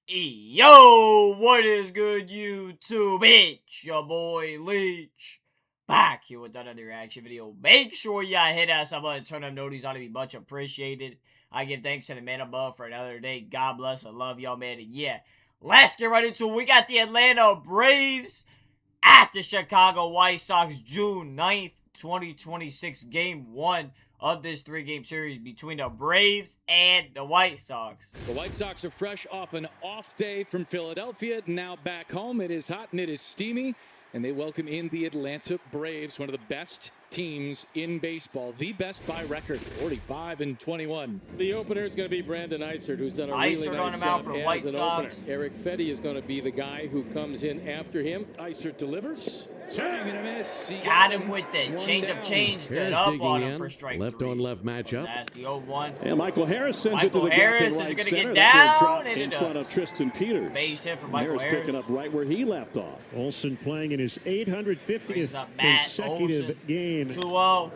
Yo, what is good, YouTube? It's your boy Leach, back here with another reaction video. Make sure y'all hit that sub button, turn on notifications, ought to be much appreciated. I give thanks to the man above for another day. God bless, I love y'all, man. And yeah, let's get right into it. We got the Atlanta Braves at the Chicago White Sox, June 9th, 2026, Game 1 of this three-game series between the Braves and the White Sox. The White Sox are fresh off an off day from Philadelphia. Now back home, it is hot and it is steamy, and they welcome in the Atlanta Braves, one of the best teams in baseball, the best by record, 45-21. The opener is going to be Brandon Eisert, who's done a really nice job for the as White an Sox. opener. Eric Fetty is going to be the guy who comes in after him. Eisert delivers. Swing and a miss. Got him with the change that up on him for strike left three. on left matchup. That's the 0-1. And Michael Harris sends it to the Harris gap in right is center. gonna get That down drop and in it front of Tristan Peters. Base hit for Michael Harris picking up right where he left off. Olsen playing in his 850th consecutive game. 2-0.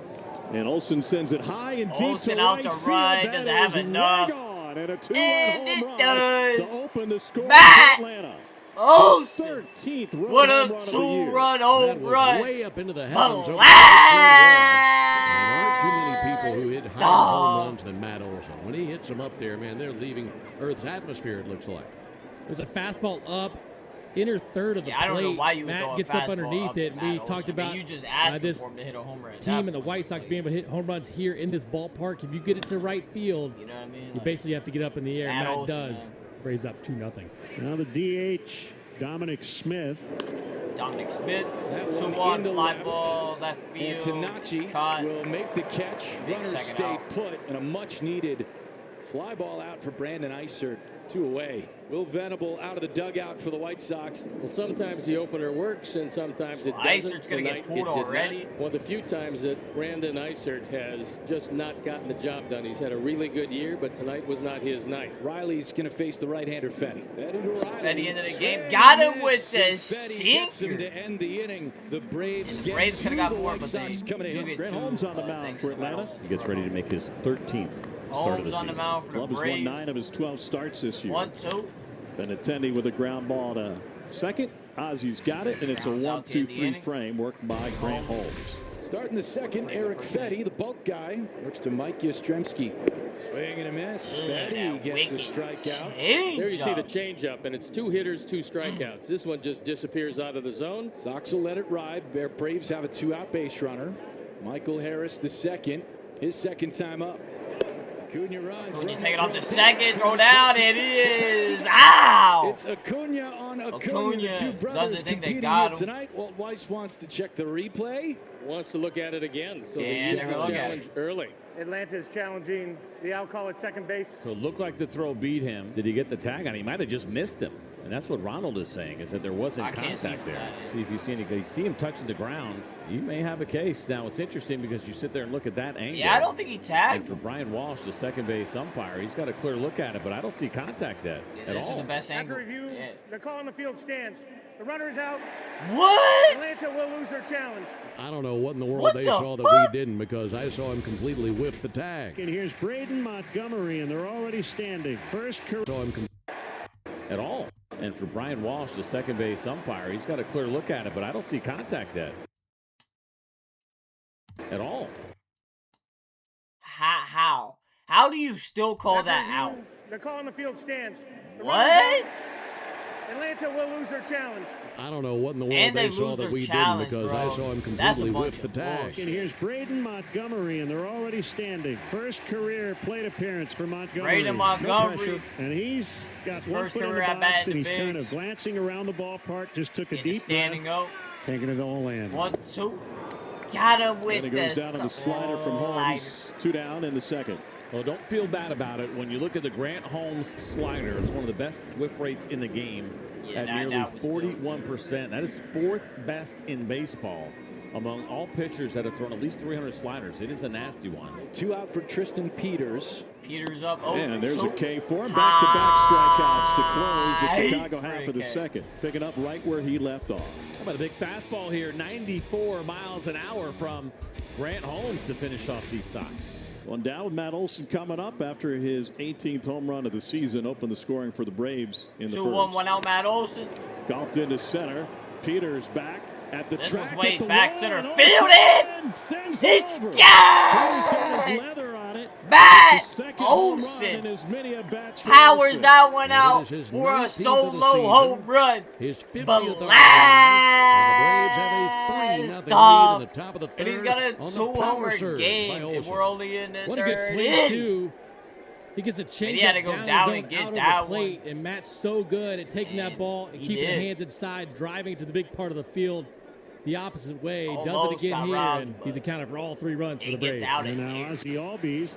And Olsen sends it high and deep Olsen to out right to field. right, That doesn't have is enough. right on, and a two-run And home it run does. to open the score Matt for Atlanta. Olsen. 13th run What home a run of the year. two-run That home was run. way up into the heavens. Over the Blast. There aren't too many people who hit higher home runs than Matt Olsen. When he hits them up there, man, they're leaving Earth's atmosphere, it looks like. There's a fastball up, inner third of the plate. I don't know why you would throw Matt a gets fastball up underneath it. to We Matt talked Olsen. about You just asked this for him to hit a home run. team and the White Sox being able to hit home runs here in this ballpark. If you get it to right field, You know what I mean? you basically have to get up in the air. Matt Matt Olsen, does. man. Braves up 2-0. Now the DH, Dominic Smith. Dominic Smith, That 2-1 one into fly left. ball, left And field. Tanachi It's caught. will make the catch. Big Runners second stay out. put, and a much-needed fly ball out for Brandon Eisert. 2 away. Will Venable out of the dugout for the White Sox. Well, sometimes the opener works, and sometimes it doesn't. Eisert's gonna get Tonight, pulled it did already. not. One of the few times that Brandon Eisert has just not gotten the job done. He's had a really good year, but tonight was not his night. Riley's going to face the right-hander Fetty. Fetty to Riley. Fetty into the game. Swing Got him and with miss, the and Fetty gets him sinker. to end the inning. The Braves And the get Braves could have got two. The more, White but they Sox coming do in. get Grant two. Holmes on the mound thanks for to Matt Atlanta. Olsen's He gets ready to make his 13th start of Holmes the on the season. mound for the Club has won Braves. 9 of his 12 starts this year. 1-2. Benintendi with a ground ball to second. Ozzy's got it, and it's a Rounds out the end of the 1-2-3 inning. frame worked by Grant Holmes. Starting the second, Eric Fetty, the bulk guy, works to Mike Yastrzemski. Swing and a miss. Fetty gets a strikeout. There you see the changeup, and it's 2 hitters, 2 strikeouts. This one just disappears out of the zone. Sox will let it ride. Their Braves have a 2-out base runner. Michael Harris, the second, his second time up. Acuna runs. When you take it off to second, throw down, it is. Ow! It's Acuna on Acuna. Acuna The two brothers doesn't think they competing got here him. tonight. Walt Weiss wants to check the replay. Wants to look at it again. So Yeah, they they're choose gonna the look at challenge early. Atlanta's challenging the outcall at second base. So it looked like the throw beat him. Did he get the tag on? He might have just missed him. And that's what Ronald is saying, is that there wasn't I can't see contact from there. that. See if you see any. See him touching the ground. You may have a case. Now it's interesting because you sit there and look at that angle. Yeah, I don't think he And tagged for him. Brian Walsh, the second base umpire, he's got a clear look at it, but I don't see contact at This all. is the best angle. After review, Yeah. the call on the field stands. The runner is out. What? Atlanta will lose their challenge. I don't know what in the world What they the saw that fuck? we didn't, because I saw him completely whiff the tag. And here's Braden Montgomery, and they're already standing. First career. Saw him At all. And for Brian Walsh, the second base umpire, he's got a clear look at it, but I don't see contact at all. How? How do you still call After that review, out? The call on the field stands. The runner is out. What? Atlanta will lose their challenge. I don't know what in the world And they they saw lose that their we challenge, didn't, because bro. I saw him That's a completely bunch whiff the of tag. bullshit. And here's Braden Montgomery, and they're already standing. First career plate appearance for Montgomery. Braden No Montgomery. pressure. And he's got His one first foot in career the at bat box, in and the he's kind bigs. of glancing around the ballpark. Just took a In the deep standing breath, up. taking it all in. 1-2. Got him with And it the goes down to the slider from Holmes. 2 down in the second. Well, don't feel bad about it. When you look at the Grant Holmes slider, it's one of the best whip rates in the game Yeah, at that nearly was good. 41%. That is 4th best in baseball among all pitchers that have thrown at least 300 sliders. It is a nasty one. 2 out for Tristan Peters. Peters up. Oh, And there's a so K for him. Back-to-back strikeouts to close the High Chicago half of the K. second. Picking up right where he left off. How about a big fastball here? 94 miles an hour from Grant Holmes to finish off these Sox. One down with Matt Olson coming up after his 18th home run of the season. Opened the scoring for the Braves in the 2-1, one out, Matt Olson. Golfed into center. Peters back at the This track. one's way at the back wall, center. and Field it! sends It's over. gone! Got his leather on it. Matt It's his second home run Olson in as many at-bats for powers Olson. that one out And it is his for a 19th of the solo season. home run. His 50th RBI, and the Braves have a 3-0 lead in the top of the third. And he's got a on the 2-homer power serve by game, and Olson. we're only in the What a good third swing, inning. too. He gets a change he had to go down and get that plate, and Matt's so good at taking that ball and he keeping did. the hands inside, driving to the big part of the field the opposite way. Does Almost it again got here, robbed, and but he's accounted for all 3 runs for he the Braves. gets out of And now here. Ozzie Albies.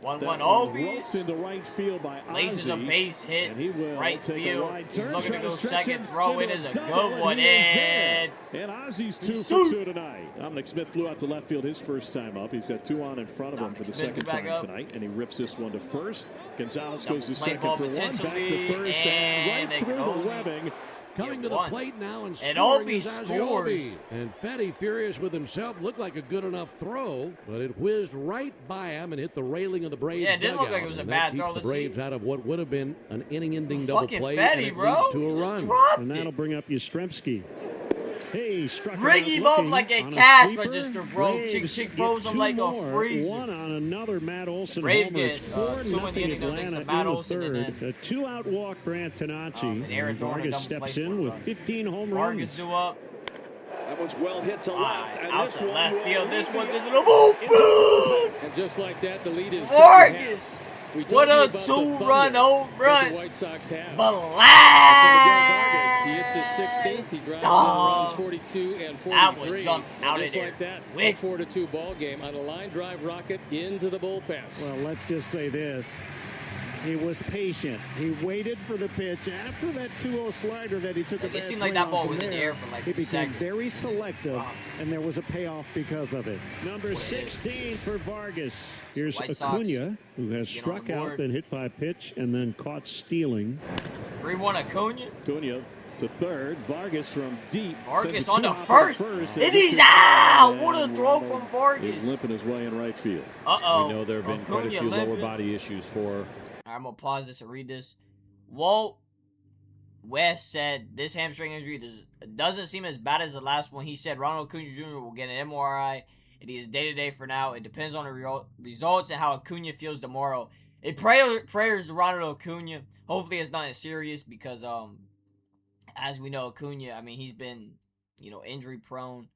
1-1 That one Albies. roped into right field by Laces a Ozzie. base hit, And he will right take a field. wide He's turn, looking to try go stretch second. and Throw send in a is a double, good and one. he is there. And And Ozzie's 2 Shoot. for 2 tonight. Dominic Smith flew out to left field his first time up. He's got 2 on in front of him for the Smith second back time up. tonight, and he rips this one to first. Gonzalez Double goes to play second ball for 1, back to potentially, first, and and they right through can the only webbing. Coming to the one. plate now and And scoring Obi is Ozzie scores. Obi. And Fetty, furious with himself, looked like a good enough throw, but it whizzed right by him and hit the railing of the Braves Yeah, it didn't look dugout. like it was a And bad that throw. keeps Let's the Braves see. out of what would have been an inning-ending double fucking play, Fetty, and it bro. leads to a He just run. dropped And that'll it. bring up Yastrzemski. Hey, struck Ring out him up looking like a on cash sweeper. register, bro. Braves Chick get froze him 2 like a more. freezer. One on another Matt Olson Braves homer. get, It's 2 in the inning, no thanks Atlanta to Matt in the Olson, and third. then- A 2-out walk for Antonacci. and Aaron And Thorne Vargas double steps plays for in a with run. 15 home Vargas runs. due up. That one's well hit to left. And Out this to one left will field. This lead one's the- into the boom. And just like that, the lead is Vargas. We told What you a about the 2-run thunder home that run. The White Sox have. Blast. He hits his 16th. He drives Stop. runs 42 and 43. That one jumped And out of just there. like that, Quick. a 4-2 ball game on a line drive rocket into the bullpen. Well, let's just say this. He was patient. He waited for the pitch after that 2-0 slider that he took a It bad seemed like swing that on ball from was in the there. air for like He a became second. very selective, and there was a payoff because of it. Number 16 for Vargas. Here's White Sox Acuna, who has get on struck the out, board. been hit by a pitch, and then caught stealing. 3-1 Acuna. Acuna to third. Vargas from deep. Vargas sends a on the 2-out first. and And he's gets out. it. What a And throw Ronald from Vargas. is limping his way in right field. Uh-oh. We know there have been quite a Acuna few lower limping. body issues for I'm going to pause this and read this. Walt West said this hamstring injury doesn't seem as bad as the last one. He said Ronald Acuna Jr. will get an MRI, and he is day-to-day for now. It depends on the results and how Acuna feels tomorrow. Prayers to Ronald Acuna. Hopefully it's not as serious because, as we know, Acuna, I mean, he's been, injury-prone.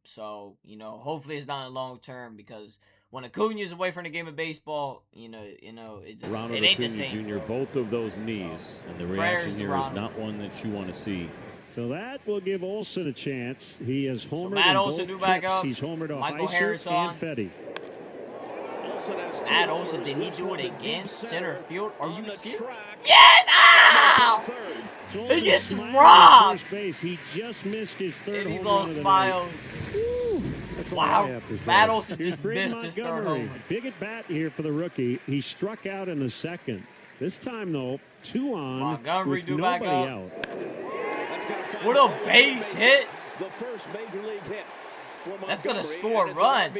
So, hopefully it's not in long term because when Acuna is away from the game of baseball, it just Ronald it ain't Acuna the same. Jr. Both of those knees, and the prayers reaction to here is Ronald. not one that you want to see. So that will give Olson a chance. He has homered Matt in Olson both due back trips. up. He's homered off Michael Iser Harris on. and Fetty. Matt Olson, did he do it again? Center field? Are you serious? Yes! Ow! He gets Smiling at robbed! first base. He just missed his third And he's home run all of the smiles. That's all I have to Wow. say. Matt Olson Here's just Braden missed his third Montgomery. homer. Big at bat here for the rookie. He struck out in the second. This time, though, 2 on Montgomery with due back nobody up. out. What a base hit. The first major league hit. That's going to score a run.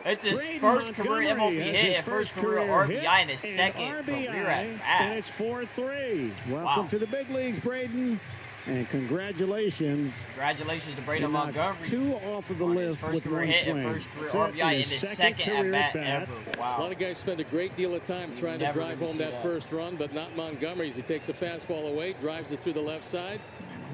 It's his Braden first career Montgomery MLB has hit his and first career career RBI hit and his and second RBI, career at and bat. it's 4-3. Welcome to the big leagues, Braden, and congratulations. Congratulations to You Braden knocked Montgomery. 2 off of the on his list first with career one hit swing. and first career That's it, RBI in in his his second second at career bat at-bat. ever. A Wow. lot of guys spend a great deal of time You trying to never drive really home see that that. first run, but not Montgomery as he takes a fastball away, drives it through the left side.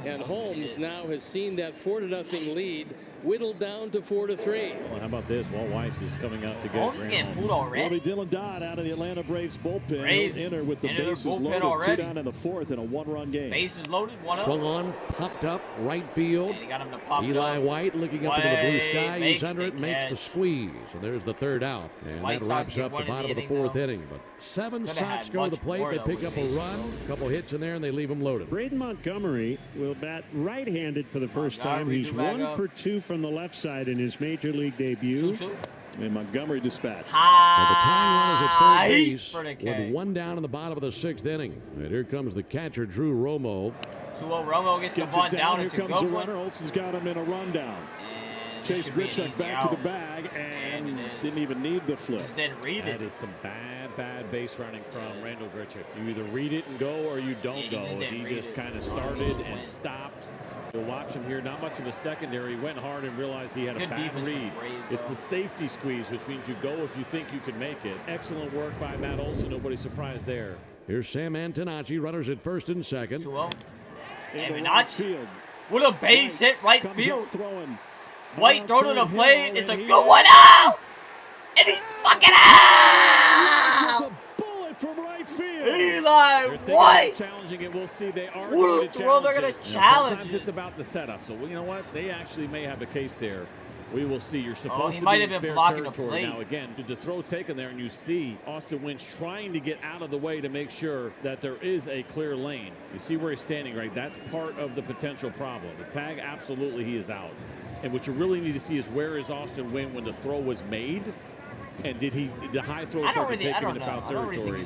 And Holmes now has seen that 4-0 lead whittled down to 4-3. Well, how about this? Walt Weiss is coming out to get Holmes is Grant getting Holmes. pulled already. Bobby Dylan Dodd out of the Atlanta Braves bullpen. Braves He'll enter with the into their bases bullpen loaded. already. 2 down in the fourth in a 1-run game. Bases loaded, 1 up. Swung on, popped up, right field. And he got him to pop it Eli up. White looking up into the blue White sky. He's makes under the it, makes the catch. squeeze. And there's the third out. And White that Sox wraps get up one the in the bottom of the inning, fourth though. inning. But 7 Coulda Sox had go to the much plate. more, They though, pick with up the a bases run, loaded. a couple hits in there, and they leave them loaded. Braden Montgomery will bat right-handed for the first time. Montgomery He's due back 1 up. for 2 from the left side in his major league debut. 2-2. And Montgomery dispatched. Now the tying run is at third High base for the K. with 1 down in the bottom of the 6th inning. And here comes the catcher, Drew Romo. 2-0. Romo gets the Gets bunt it down. down. Here It's a comes the good one. runner. Olson's got him in a rundown. And Chase this should be an Grichuk easy back out. to the bag, and And it is Didn't even need the flip. Just didn't read it. That is some bad base running from Randall Grichuk. You either read it and go or you don't go. He just kind of started and stopped. You'll watch him here. Not much of a secondary. He went hard and realized he had a bad read. It's a safety squeeze, which means you go if you think you can make it. Excellent work by Matt Olson. Nobody surprised there. Here's Sam Antonacci, runners at first and second. 2-0. Antonacci. What a base hit right field. White throw to the plate. It's a good one out. And he's fucking out. From right field. Eli White. Challenging it. We'll see. They are going to challenge it. They're going to challenge Sometimes it's about the setup. So, you know what? They actually may have a case there. We will see. You're supposed to be in fair territory. Now, again, did the throw taken there, and you see Austin Wynch trying to get out of the way to make sure that there is a clear lane. You see where he's standing, right? That's part of the potential problem. The tag, absolutely, he is out. And what you really need to see is where is Austin Wynn when the throw was made? And did the high throw start to take him into foul territory,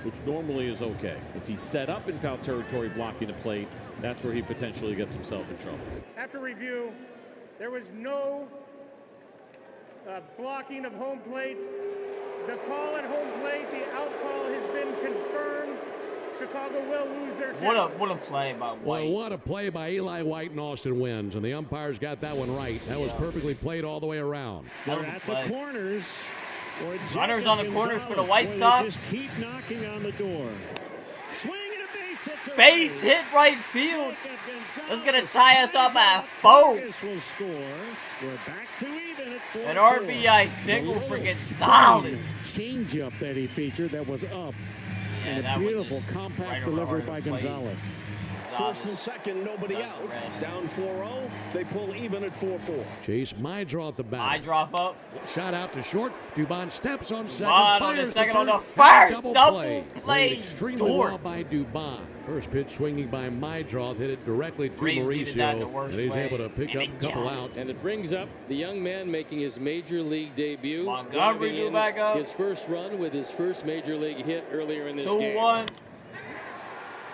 which normally is okay. If he's set up in foul territory blocking the plate, that's where he potentially gets himself in trouble. After review, there was no blocking of home plate. The call at home plate, the out call has been confirmed. Chicago will lose their chance. What a play by White. Well, what a play by Eli White and Austin Wynns, and the umpires got that one right. That was perfectly played all the way around. They're at the corners. Runners on the corners for the White Sox. Just keep knocking on the door. Swing and a base hit. Base hit right field. That's gonna tie us up at 4. Will score. We're back to even at 4. An RBI single for Gonzalez. Changeup that he featured that was up. Yeah, and a beautiful compact delivery by Gonzalez. First and second, nobody out. Down 4-0. They pull even at 4-4. Chase Mydroth at the bat. Mydroth up. Shot out to short. Dubon steps on second. Dubon on the second, on the first. Double play. Extremely well by Dubon. First pitch swinging by Mydroth. Hit it directly to Mauricio. And he's able to pick up a couple out. And it brings up the young man making his major league debut. Montgomery due back up. His first run with his first major league hit earlier in this game. 2-1.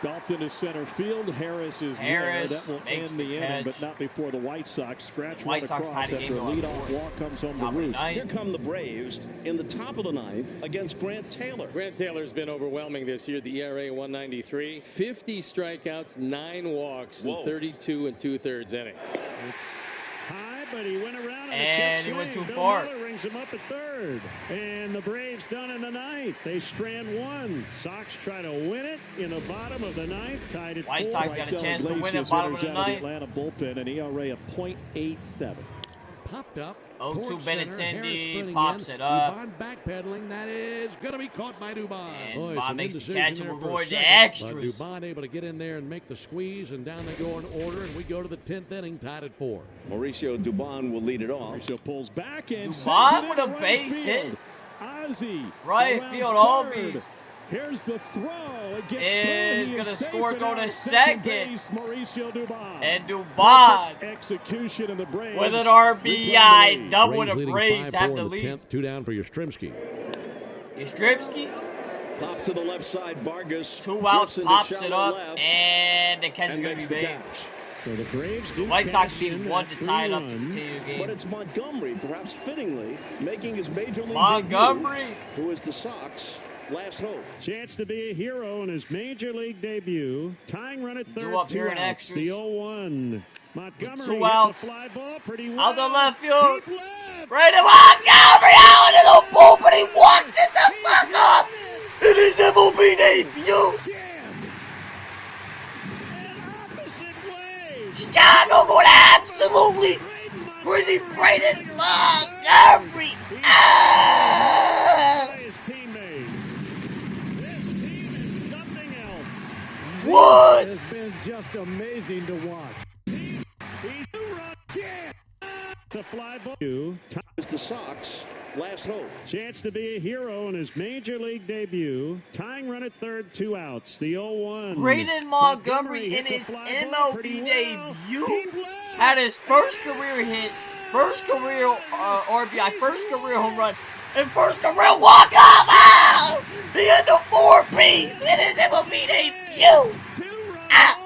Golfed into center field. Harris is there. That will end the inning, but not before the White Sox scratch one across after a leadoff walk comes home to roost. Here come the Braves in the top of the ninth against Grant Taylor. Grant Taylor's been overwhelming this year. The ERA 193, 50 strikeouts, 9 walks, in 32 2/3 innings. It's high, but he went around and he went too far. Brings him up at third, and the Braves done in the ninth. They strand 1. Sox try to win it in the bottom of the ninth. Tied at 4. White Sox got a chance to win it bottom of the ninth. Atlanta bullpen, an ERA of .87. Popped up. 0-2 Benintendi pops it up. Dubon backpedaling. That is going to be caught by Dubon. And Dubon makes the catch and avoids the extras. Dubon able to get in there and make the squeeze, and down they go in order, and we go to the 10th inning, tied at 4. Mauricio Dubon will lead it off. Mauricio pulls back and Dubon with a base hit. Ozzie. Right field, Albies. Here's the throw. It gets is going to score, go to second. Mauricio Dubon. And Dubon execution in the Braves with an RBI double. The Braves have the lead. 10th, 2 down for Yastrzemski. Yastrzemski. Pop to the left side. Vargas. 2 outs, pops it up, and the catch is going to be made. So the Braves White Sox needed 1 to tie it up to continue the game. But it's Montgomery, perhaps fittingly, making his major league Montgomery, debut, who is the Sox last hope. Chance to be a hero in his major league debut. Tying run at third. Up 2 here outs. in extras. The 0-1. Montgomery 2 outs. A fly ball pretty well. Out the left field. Right to Montgomery out into the bull, but he walks it the fuck up in his MLB debut. Chicago going absolutely crazy. Brandon Montgomery. What? It's been just amazing to watch. To fly ball. It's the Sox last hope. Chance to be a hero in his major league debut. Tying run at third, 2 outs. The 0-1. Brandon Montgomery in his MLB debut had his first career hit, first career RBI, first career home run, and first career walk-off. Oh! He had the 4 Ps in his MLB debut. Ah!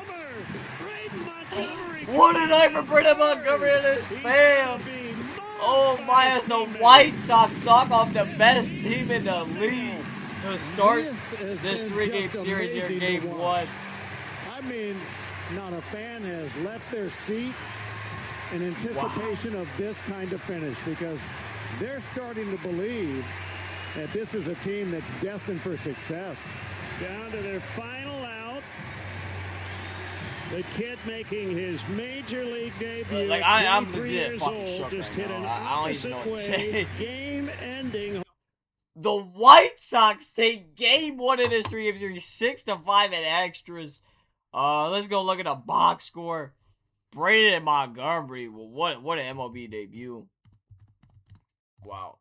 What a night for Brandon Montgomery and his fam. Oh my, as the White Sox knock off the best team in the league to start this 3-game series here, game 1. I mean, not a fan has left their seat in anticipation of this kind of finish, because they're starting to believe that this is a team that's destined for success. Down to their final out. The kid making his major league debut. Like, I'm legit fucking shook just right hit an now. I don't even know what to say. Game-ending. The White Sox take game 1 in this 3-game series, 6-5 in extras. Let's go look at the box score. Braden Montgomery, well, what an MLB debut. Wow.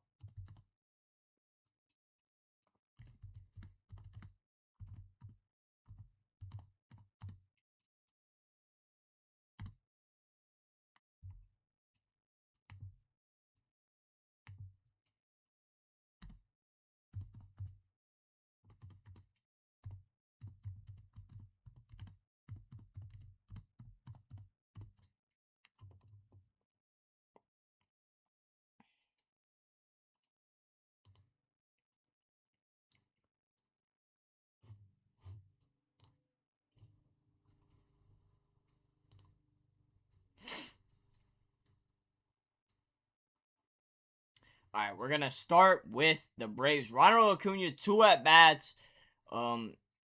All right, we're gonna start with the Braves. Ronald Acuna, 2 at-bats.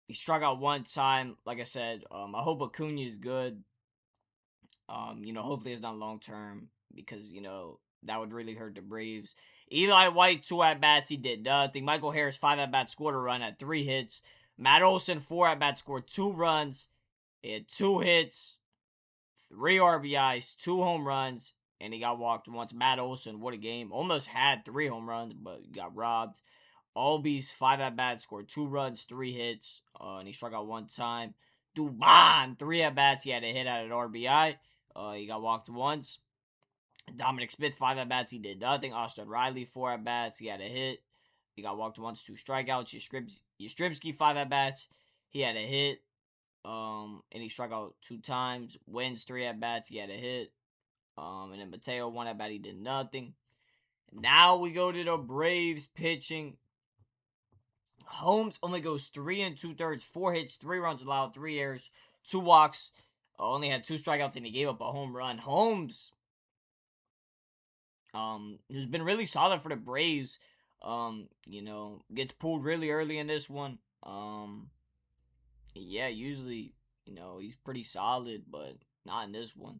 He struck out 1 time. Like I said, I hope Acuna is good. Hopefully it's not long-term, because, that would really hurt the Braves. Eli White, 2 at-bats. He did nothing. Michael Harris, 5 at-bats, scored a run, had 3 hits. Matt Olson, 4 at-bats, scored 2 runs. He had 2 hits, 3 RBIs, 2 home runs, and he got walked once. Matt Olson, what a game. Almost had 3 home runs, but got robbed. Albies, 5 at-bats, scored 2 runs, 3 hits, and he struck out 1 time. Dubon, 3 at-bats, he had a hit at an RBI. He got walked once. Dominic Smith, 5 at-bats, he did nothing. Austin Riley, 4 at-bats, he had a hit. He got walked once, 2 strikeouts. Yastrzemski, 5 at-bats, he had a hit. And he struck out 2 times. Wins, 3 at-bats, he had a hit. And then Mateo, 1 at-bat, he did nothing. Now we go to the Braves pitching. Holmes only goes 3 2/3, 4 hits, 3 runs allowed, 3 errors, 2 walks. Only had 2 strikeouts, and he gave up a home run. Holmes, who's been really solid for the Braves, gets pulled really early in this one. Yeah, usually, he's pretty solid, but not in this one.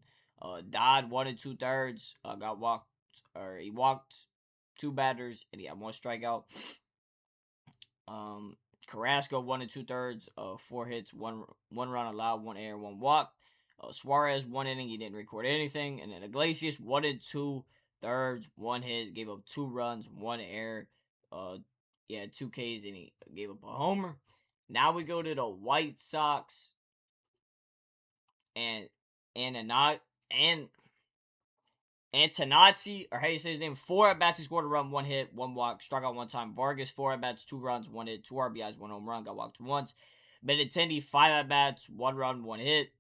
Dodd, 1 2/3, got walked, or he walked 2 batters, and he had 1 strikeout. Carrasco, 1 2/3, 4 hits, one run allowed, 1 error, 1 walk. Suarez, 1 inning, he didn't record anything. And then Iglesias, 1 2/3, 1 hit, gave up 2 runs, 1 error. 2 Ks, and he gave up a homer. Now we go to the White Sox. And Antonazzi, or how you say his name, 4 at-bats, he scored a run, 1 hit, 1 walk, struck out 1 time. Vargas, 4 at-bats, 2 runs, 1 hit, 2 RBIs, 1 home run, got walked once. Benintendi, 5 at-bats, 1 run, 1 hit.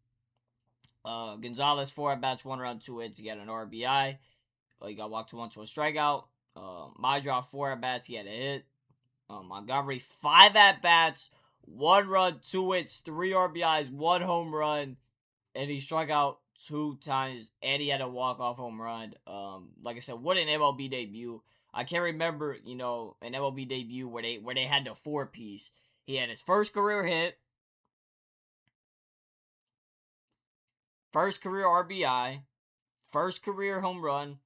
Gonzalez, 4 at-bats, 1 run, 2 hits, he had an RBI. He got walked once with a strikeout. Maidra, 4 at-bats, he had a hit. Montgomery, 5 at-bats, 1 run, 2 hits, 3 RBIs, 1 home run, and he struck out 2 times, and he had a walk-off home run. Like I said, what an MLB debut. I can't remember, an MLB debut where they had the 4-piece. He had his first career hit, first career RBI, first career home run,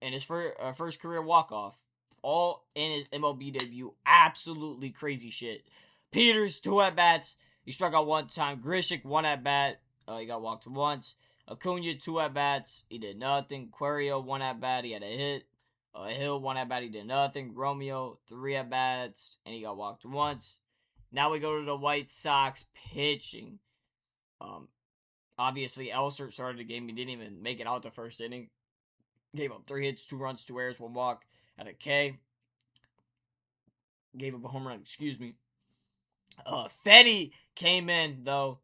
and his first career walk-off. All in his MLB debut. Absolutely crazy shit. Peters, 2 at-bats. He struck out 1 time. Grishik, 1 at-bat. He got walked once. Acuna, 2 at-bats. He did nothing. Querio, 1 at-bat. He had a hit. Hill, 1 at-bat. He did nothing. Romeo, 3 at-bats. And he got walked once. Now we go to the White Sox pitching. Obviously, Elster started the game. He didn't even make it out the first inning. Gave up 3 hits, 2 runs, 2 errors, 1 walk. Had a K. Gave up a home run. Excuse me. Fetty came in, though,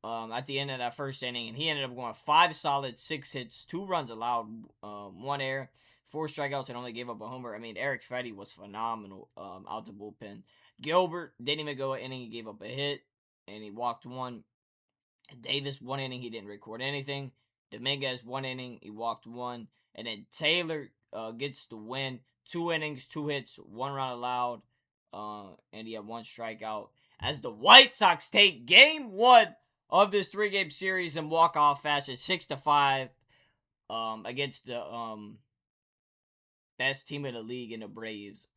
at the end of that first inning, and he ended up going 5 solid, 6 hits, 2 runs allowed, 1 error. 4 strikeouts and only gave up a homer. I mean, Eric Fetty was phenomenal out the bullpen. Gilbert didn't even go an inning. He gave up a hit, and he walked 1. Davis, 1 inning. He didn't record anything. Dominguez, 1 inning. He walked 1. And then Taylor gets the win. 2 innings, 2 hits, 1 run allowed. And he had 1 strikeout. As the White Sox take game 1 of this 3-game series and walk off fashion 6-5 against the best team in the league in the Braves.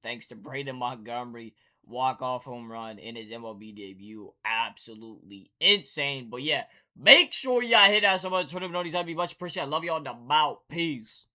Thanks to Braden Montgomery, walk-off home run in his MLB debut. Absolutely insane. But yeah, make sure y'all hit that some other Twitter notice. That'd be much appreciated. I love y'all. The Peace.